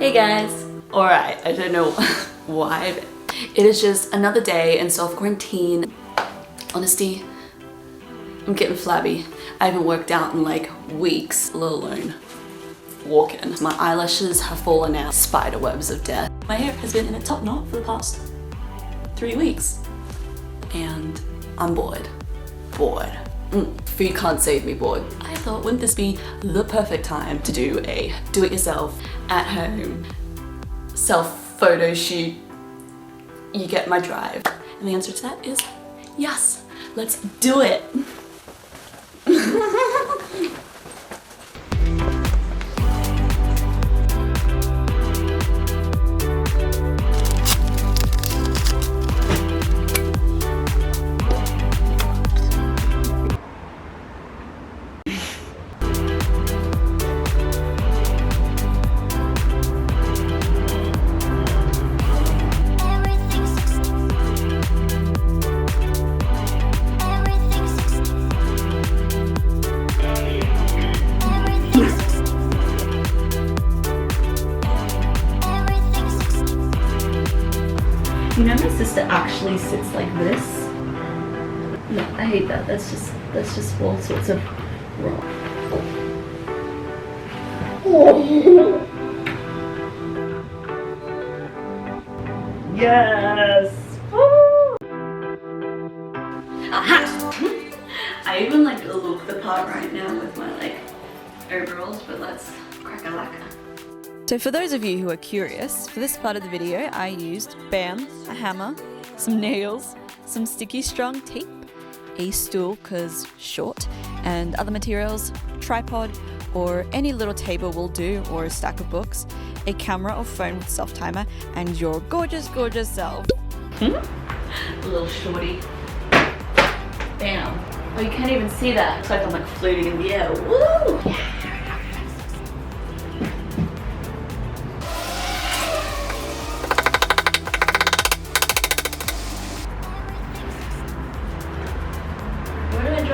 Hey guys! Alright, I don't know why, but it is just another day in self-quarantine. Honesty, I'm getting flabby. I haven't worked out in like weeks, let alone walking. My eyelashes have fallen out, spider webs of death. My hair has been in a top knot for the past 3 weeks. And I'm bored. Food can't save me bored. I thought, wouldn't this be the perfect time to do a do-it-yourself, at-home, self-photo shoot? You get my drive. And the answer to that is yes, let's do it. You know, my sister actually sits like this. No, I hate that. That's just all sorts of wrong. Yes! Woo! Aha! I even like look the part right now with my like overalls, but let's crack a lacquer. So for those of you who are curious, for this part of the video I used, bam, a hammer, some nails, some sticky strong tape, a stool cause short, and other materials, tripod or any little table will do, or a stack of books, a camera or phone with self-timer, and your gorgeous self. A little shorty. Bam. Oh, you can't even see that. Looks like I'm like floating in the air. Woo! Yeah.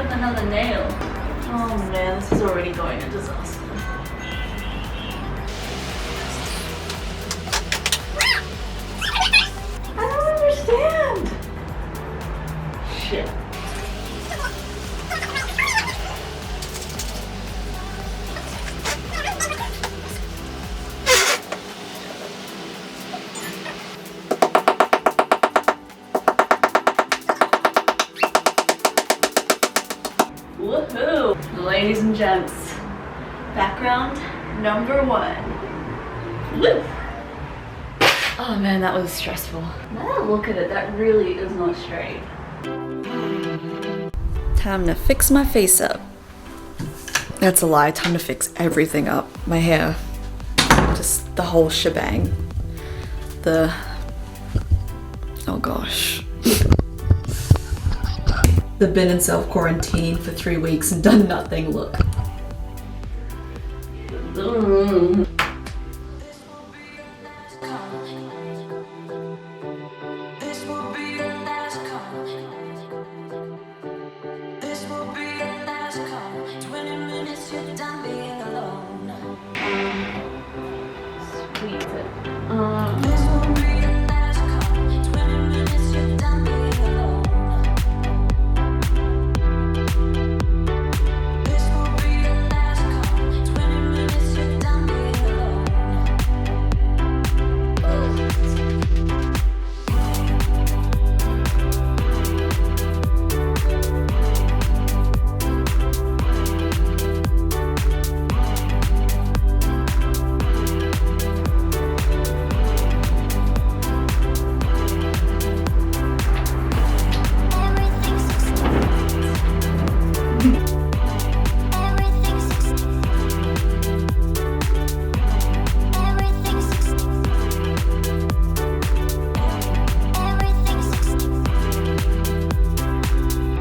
Another nail. Oh man, this is already going a disaster. I don't understand. Shit. Woohoo! Ladies and gents, background number 1. Woo! Oh man, that was stressful. Now that I look at it, that really is not straight. Time to fix my face up. That's a lie, time to fix everything up. My hair, just the whole shebang. Oh gosh. They've been in self-quarantine for 3 weeks and done nothing, look.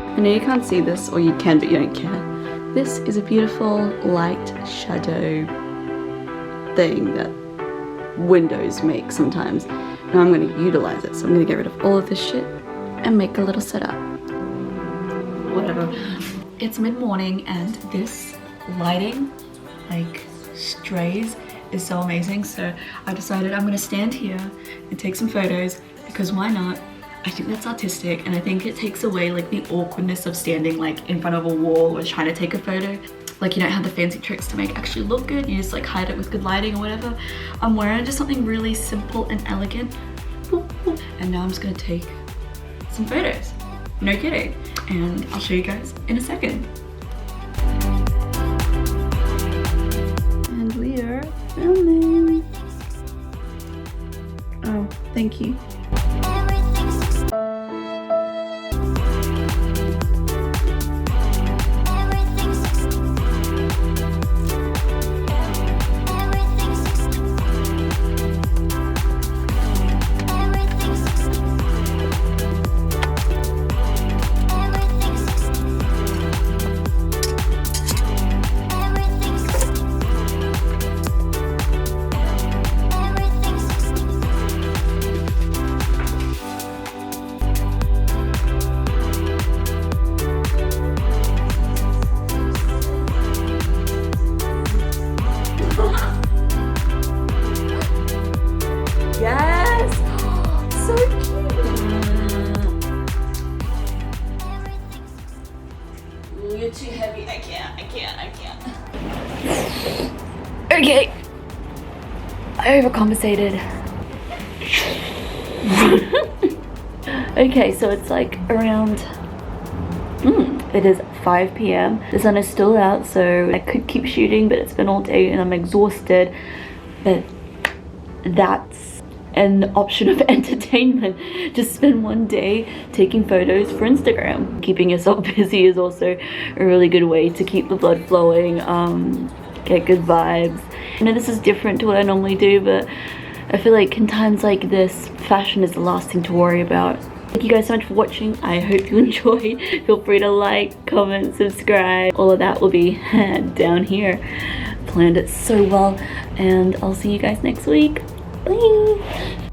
I know you can't see this, or you can but you don't care. This is a beautiful light shadow thing that windows make sometimes, and I'm going to utilize it. So I'm going to get rid of all of this shit and make a little setup. Whatever. It's mid-morning and this lighting like strays is so amazing. So I decided I'm gonna stand here and take some photos because why not? I think that's artistic, and I think it takes away like the awkwardness of standing like in front of a wall or trying to take a photo. Like you don't have the fancy tricks to make it actually look good. You just like hide it with good lighting or whatever. I'm wearing just something really simple and elegant. And now I'm just gonna take some photos. No kidding. And I'll show you guys in a second. And we are filming. Oh, thank you. Yes! So cute! You're too heavy. I can't. Okay. I overcompensated. Okay, so it's like around... it is 5 p.m. The sun is still out, so I could keep shooting, but it's been all day and I'm exhausted. But that's an option of entertainment. Just spend one day taking photos for Instagram. Keeping yourself busy is also a really good way to keep the blood flowing, get good vibes. I know this is different to what I normally do, but I feel like in times like this, fashion is the last thing to worry about. Thank you guys so much for watching. I hope you enjoyed. Feel free to like, comment, subscribe. All of that will be down here. Planned it so well, and I'll see you guys next week. Bye!